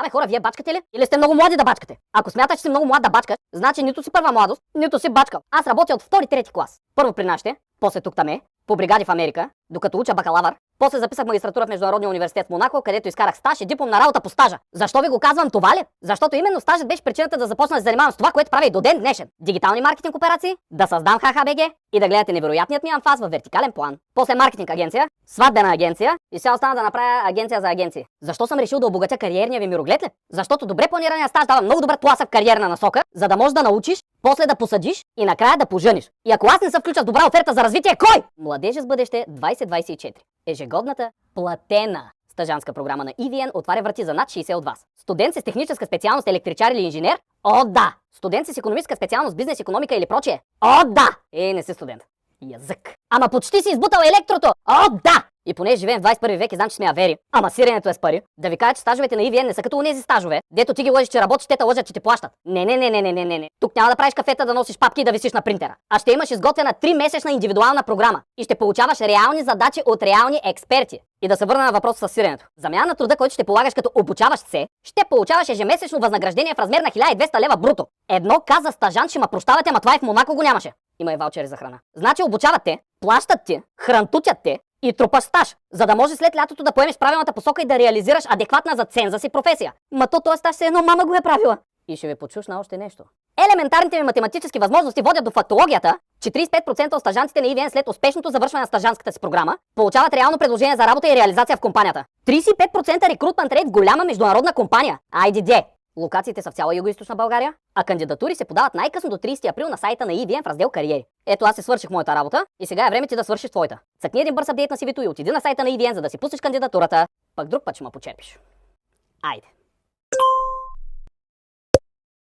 Абе хора, вие бачкате ли? Или сте много млади да бачкате? Ако смяташ, че си много млад да бачкаш, значи нито си първа младост, нито си бачкал. Аз работя от 2-3 клас. Първо при нашите, после тук таме, по бригади в Америка, докато уча бакалавър. После записах магистратура в Международния университет в Монако, където изкарах стаж и дипломна работа по стажа. Защо ви го казвам това ли? Защото именно стажът беше причината да започна да се занимавам с това, което правя и до ден днешен. Дигитални маркетинг операции, да създам ХХБГ и да гледате невероятният ми анфас във вертикален план. После маркетинг агенция, сватбена агенция и сега остана да направя агенция за агенции. Защо съм решил да обогатя кариерния ви мироглед ли? Защото добре планирания стаж дава много добър тласък в кариерна насока, за да можеш да научиш, после да посадиш и накрая да пожениш. И ако аз не се включа с добра оферта за развитие, кой? Младежи с бъдеще 2024. Ежегодната платена стажантска програма на EVN отваря врати за над 60 от вас. Студент с техническа специалност електричар или инженер? О, да! Студент с икономическа специалност бизнес, икономика или прочие? О, да! Не си студент. Язък. Ама почти си избутал електрото! О, да! И понеже живеем в 21 век и знам, че сме авери, ама сиренето е с пари, да ви кажа, че стажовете на EVN не са като онези стажове, дето ти ги лъжиш, че работиш, те те лъжат, че ти плащат. Не. Тук няма да правиш кафета, да носиш папки и да висиш на принтера. А ще имаш изготвена 3-месечна индивидуална програма и ще получаваш реални задачи от реални експерти. И да се върна на въпроса с сиренето. Замяна на труда, който ще полагаш като обучаващ се, ще получаваш ежемесечно възнаграждение в размер на 1200 лева бруто. Едно каза стажант, ще ма прощавате, ама това и в Монако го нямаше. Има и ваучери за храна. Значи обучават те, плащат ти, хрантутят те и трупаш стаж, за да може след лятото да поемеш правилната посока и да реализираш адекватна за ценза си професия. Ма този стаж се едно мама го е правила. И ще ви почуш на още нещо. Елементарните ми математически възможности водят до фактологията, че 35% от стажантите на EVN след успешното завършване на стажантската си програма получават реално предложение за работа и реализация в компанията. 35% рекрутмент рейт в голяма международна компания. IDD. Локациите са в цяла Югоизточна България, а кандидатури се подават най-късно до 30 април на сайта на EVN в раздел Кариери. Ето аз си свърших моята работа и сега е време ти да свършиш твоята. Цъкни един бърз апдейт на CV-то и отиди на сайта на EVN, за да си пуснеш кандидатурата, пък друг път ще ме почерпиш. Айде!